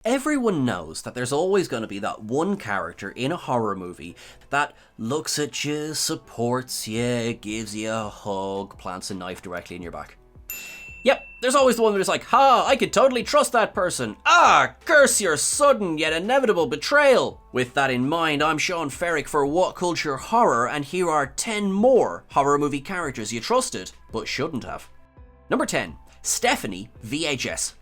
Everyone knows that there's always going to be that one character in a horror movie that looks at you, supports you, gives you a hug, plants a knife directly in your back. Yep, there's always the one who's like, ha, I could totally trust that person. Ah, curse your sudden yet inevitable betrayal. With that in mind, I'm Sean Ferrick for What Culture Horror, and here are 10 more horror movie characters you trusted, but shouldn't have. Number 10, Stephanie VHS.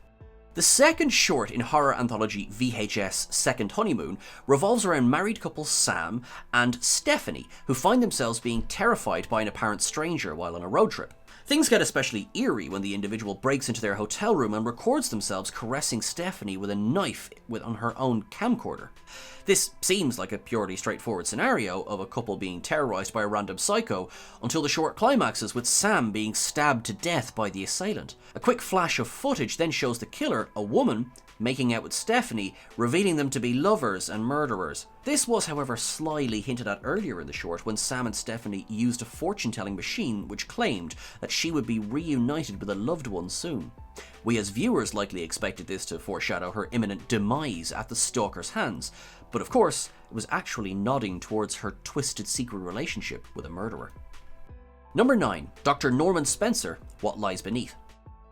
The second short in horror anthology VHS Second Honeymoon revolves around married couple Sam and Stephanie, who find themselves being terrified by an apparent stranger while on a road trip. Things get especially eerie when the individual breaks into their hotel room and records themselves caressing Stephanie with a knife on her own camcorder. This seems like a purely straightforward scenario of a couple being terrorised by a random psycho, until the short climaxes with Sam being stabbed to death by the assailant. A quick flash of footage then shows the killer, a woman, making out with Stephanie, revealing them to be lovers and murderers. This was, however, slyly hinted at earlier in the short when Sam and Stephanie used a fortune-telling machine which claimed that she would be reunited with a loved one soon. We as viewers likely expected this to foreshadow her imminent demise at the stalker's hands, but of course, it was actually nodding towards her twisted secret relationship with a murderer. Number 9. Dr. Norman Spencer, What Lies Beneath.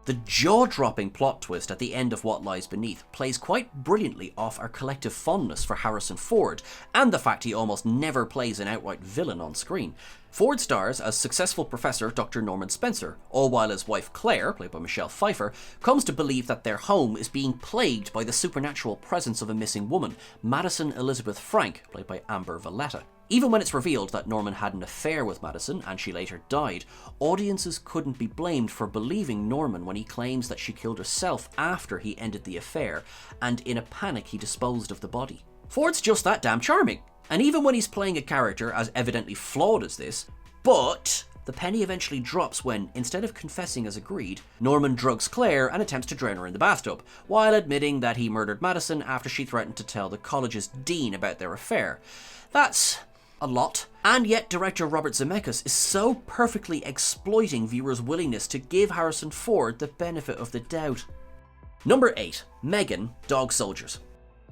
The jaw-dropping plot twist at the end of What Lies Beneath plays quite brilliantly off our collective fondness for Harrison Ford, and the fact he almost never plays an outright villain on screen. Ford stars as successful professor Dr. Norman Spencer, all while his wife Claire, played by Michelle Pfeiffer, comes to believe that their home is being plagued by the supernatural presence of a missing woman, Madison Elizabeth Frank, played by Amber Valletta. Even when it's revealed that Norman had an affair with Madison and she later died, audiences couldn't be blamed for believing Norman when he claims that she killed herself after he ended the affair, and in a panic he disposed of the body. Ford's just that damn charming, and even when he's playing a character as evidently flawed as this, but the penny eventually drops when, instead of confessing as agreed, Norman drugs Claire and attempts to drown her in the bathtub, while admitting that he murdered Madison after she threatened to tell the college's dean about their affair. That's a lot. And yet director Robert Zemeckis is so perfectly exploiting viewers' willingness to give Harrison Ford the benefit of the doubt. Number 8. Megan, Dog Soldiers.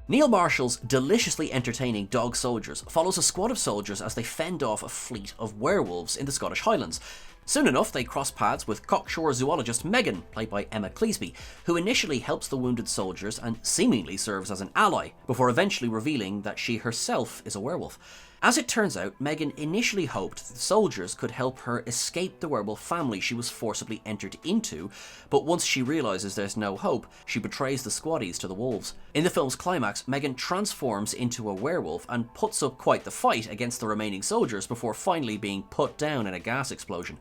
Neil Marshall's deliciously entertaining Dog Soldiers follows a squad of soldiers as they fend off a fleet of werewolves in the Scottish Highlands. Soon enough, they cross paths with cocksure zoologist Megan, played by Emma Cleesby, who initially helps the wounded soldiers and seemingly serves as an ally, before eventually revealing that she herself is a werewolf. As it turns out, Megan initially hoped that the soldiers could help her escape the werewolf family she was forcibly entered into, but once she realises there's no hope, she betrays the squaddies to the wolves. In the film's climax, Megan transforms into a werewolf and puts up quite the fight against the remaining soldiers before finally being put down in a gas explosion.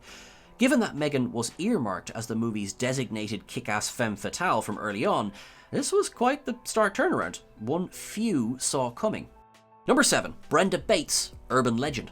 Given that Megan was earmarked as the movie's designated kick-ass femme fatale from early on, this was quite the stark turnaround, one few saw coming. Number 7. Brenda Bates, Urban Legend.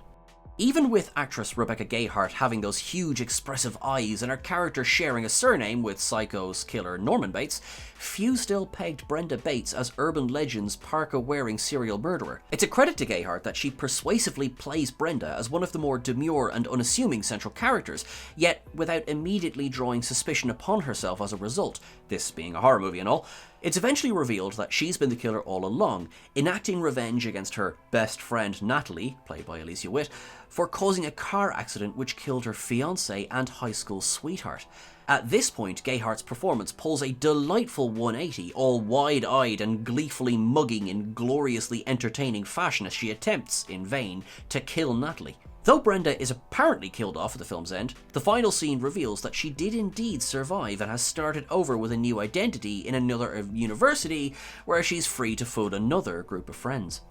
Even with actress Rebecca Gayheart having those huge expressive eyes and her character sharing a surname with Psycho's killer Norman Bates, few still pegged Brenda Bates as Urban Legend's parka-wearing serial murderer. It's a credit to Gayheart that she persuasively plays Brenda as one of the more demure and unassuming central characters, yet without immediately drawing suspicion upon herself as a result, this being a horror movie and all. It's eventually revealed that she's been the killer all along, enacting revenge against her best friend Natalie, played by Alicia Witt, for causing a car accident which killed her fiancé and high school sweetheart. At this point, Gayheart's performance pulls a delightful 180, all wide-eyed and gleefully mugging in gloriously entertaining fashion as she attempts, in vain, to kill Natalie. Though Brenda is apparently killed off at the film's end, the final scene reveals that she did indeed survive and has started over with a new identity in another university where she's free to fool another group of friends.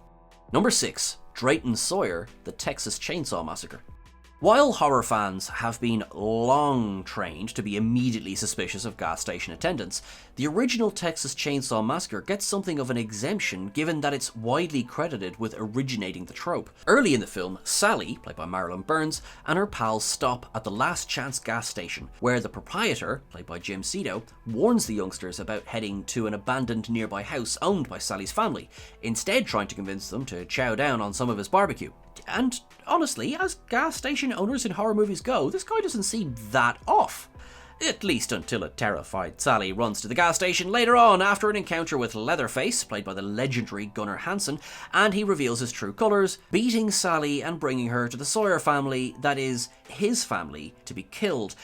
Number 6. DRAYTON SAWYER, The Texas Chainsaw Massacre. While horror fans have been long trained to be immediately suspicious of gas station attendants, the original Texas Chainsaw Massacre gets something of an exemption given that it's widely credited with originating the trope. Early in the film, Sally, played by Marilyn Burns, and her pals stop at the Last Chance gas station, where the proprietor, played by Jim Cito, warns the youngsters about heading to an abandoned nearby house owned by Sally's family, instead trying to convince them to chow down on some of his barbecue. And honestly, as gas station owners in horror movies go, this guy doesn't seem that off. At least until a terrified Sally runs to the gas station later on after an encounter with Leatherface, played by the legendary Gunnar Hansen, and he reveals his true colours, beating Sally and bringing her to the Sawyer family, that is, his family, to be killed.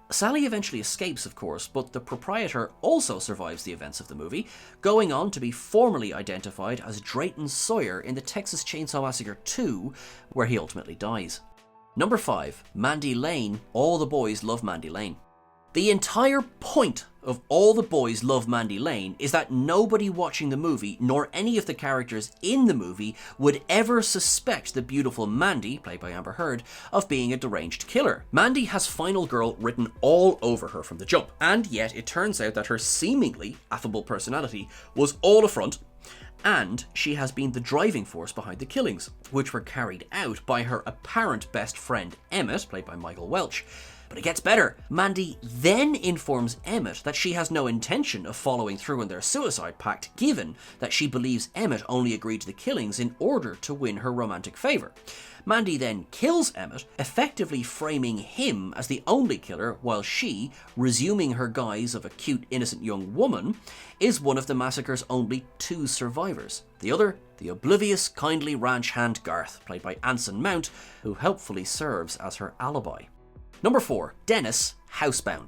Sally eventually escapes, of course, but the proprietor also survives the events of the movie, going on to be formally identified as DRAYTON Sawyer in the Texas Chainsaw Massacre 2, where he ultimately dies. Number 5. Mandy Lane. All the boys love Mandy Lane. The entire point of All the Boys Love Mandy Lane is that nobody watching the movie, nor any of the characters in the movie, would ever suspect the beautiful Mandy, played by Amber Heard, of being a deranged killer. Mandy has Final Girl written all over her from the jump, and yet it turns out that her seemingly affable personality was all a front, and she has been the driving force behind the killings, which were carried out by her apparent best friend Emmett, played by Michael Welch. But it gets better. Mandy then informs Emmett that she has no intention of following through on their suicide pact, given that she believes Emmett only agreed to the killings in order to win her romantic favour. Mandy then kills Emmett, effectively framing him as the only killer, while she, resuming her guise of a cute, innocent young woman, is one of the massacre's only 2 survivors. The other, the oblivious, kindly ranch hand Garth, played by Anson Mount, who helpfully serves as her alibi. Number 4. Dennis, Housebound.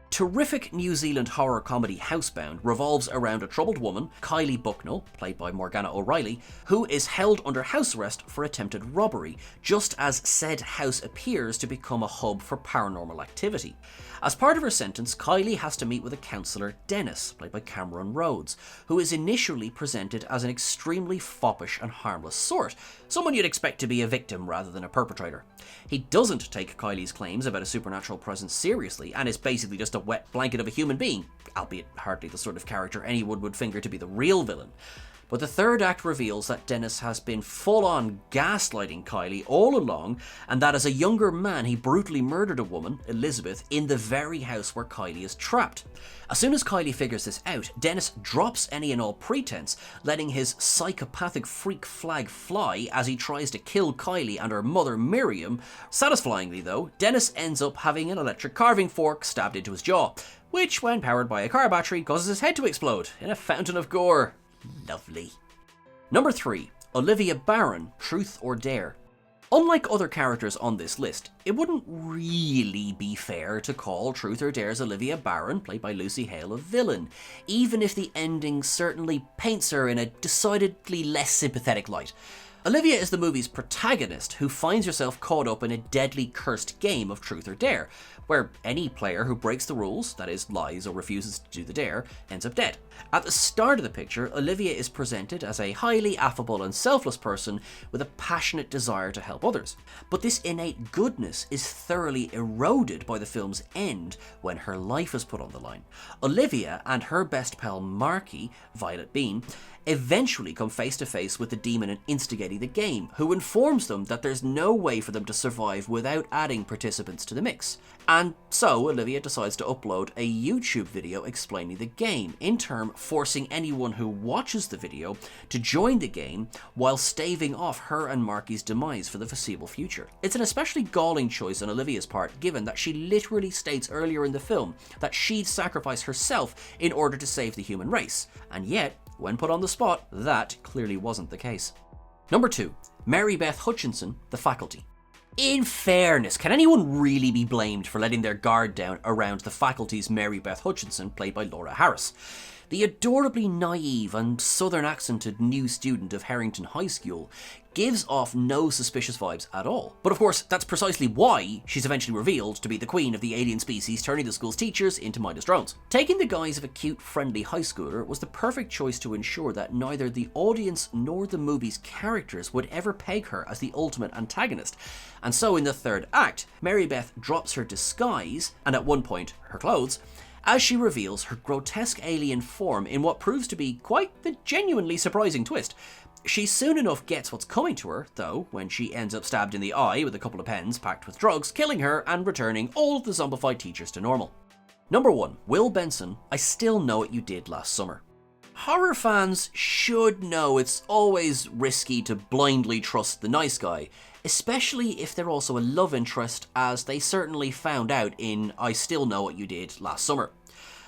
Terrific New Zealand horror comedy Housebound revolves around a troubled woman, Kylie Bucknell, played by Morgana O'Reilly, who is held under house arrest for attempted robbery, just as said house appears to become a hub for paranormal activity. As part of her sentence, Kylie has to meet with a counsellor, Dennis, played by Cameron Rhodes, who is initially presented as an extremely foppish and harmless sort, someone you'd expect to be a victim rather than a perpetrator. He doesn't take Kylie's claims about a supernatural presence seriously, and is basically just a wet blanket of a human being, albeit hardly the sort of character anyone would finger to be the real villain. But the third act reveals that Dennis has been full-on gaslighting Kylie all along, and that as a younger man he brutally murdered a woman, Elizabeth, in the very house where Kylie is trapped. As soon as Kylie figures this out, Dennis drops any and all pretense, letting his psychopathic freak flag fly as he tries to kill Kylie and her mother Miriam. Satisfyingly though, Dennis ends up having an electric carving fork stabbed into his jaw, which when powered by a car battery causes his head to explode in a fountain of gore. Lovely. Number 3. Olivia Barron, Truth or Dare. Unlike other characters on this list, it wouldn't really be fair to call Truth or Dare's Olivia Barron, played by Lucy Hale, a villain, even if the ending certainly paints her in a decidedly less sympathetic light. Olivia is the movie's protagonist who finds herself caught up in a deadly cursed game of Truth or Dare, where any player who breaks the rules, that is, lies or refuses to do the dare, ends up dead. At the start of the picture, Olivia is presented as a highly affable and selfless person with a passionate desire to help others. But this innate goodness is thoroughly eroded by the film's end when her life is put on the line. Olivia and her best pal Marky, Violet Bean, eventually come face to face with the demon instigating the game, who informs them that there's no way for them to survive without adding participants to the mix. And so Olivia decides to upload a YouTube video explaining the game, in turn forcing anyone who watches the video to join the game while staving off her and Marky's demise for the foreseeable future. It's an especially galling choice on Olivia's part, given that she literally states earlier in the film that she'd sacrifice herself in order to save the human race, and yet when put on the spot, that clearly wasn't the case. Number 2. MARYBETH Hutchinson, The Faculty. In fairness, can anyone really be blamed for letting their guard down around the faculty's MARYBETH Hutchinson, played by Laura Harris? The adorably naive and southern accented new student of Harrington High School gives off no suspicious vibes at all. But of course, that's precisely why she's eventually revealed to be the queen of the alien species turning the school's teachers into mindless drones. Taking the guise of a cute, friendly high schooler was the perfect choice to ensure that neither the audience nor the movie's characters would ever peg her as the ultimate antagonist. And so in the third act, MARYBETH drops her disguise, and at one point, her clothes, as she reveals her grotesque alien form in what proves to be quite the genuinely surprising twist. She soon enough gets what's coming to her, though, when she ends up stabbed in the eye with a couple of pens packed with drugs, killing her and returning all of the zombified teachers to normal. Number 1. Will Benson, I Still Know What You Did Last Summer. Horror fans should know it's always risky to blindly trust the nice guy, especially if they're also a love interest, as they certainly found out in I Still Know What You Did last summer.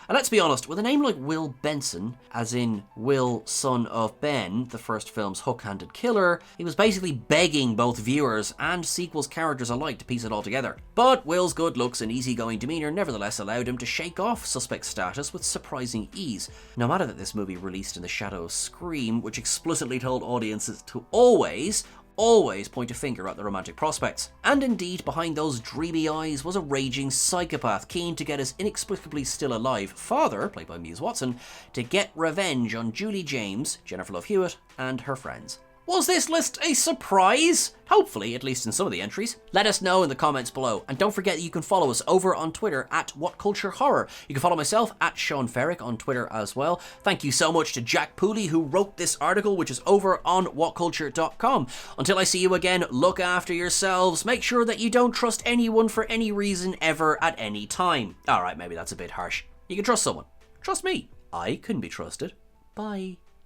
And let's be honest, with a name like Will Benson, as in Will, son of Ben, the first film's hook-handed killer, he was basically begging both viewers and sequel's characters alike to piece it all together. But Will's good looks and easygoing demeanour nevertheless allowed him to shake off suspect status with surprising ease, no matter that this movie released in the shadow of Scream, which explicitly told audiences to always point a finger at the romantic prospects. And indeed, behind those dreamy eyes was a raging psychopath keen to get his inexplicably still alive father, played by Muse Watson, to get revenge on Julie James, Jennifer Love Hewitt, and her friends. Was this list a surprise? Hopefully, at least in some of the entries. Let us know in the comments below, and don't forget that you can follow us over on Twitter at WhatCultureHorror. You can follow myself at Sean Ferrick on Twitter as well. Thank you so much to Jack Pooley, who wrote this article, which is over on WhatCulture.com. Until I see you again, look after yourselves. Make sure that you don't trust anyone for any reason ever at any time. Alright, maybe that's a bit harsh. You can trust someone. Trust me. I can be trusted. Bye.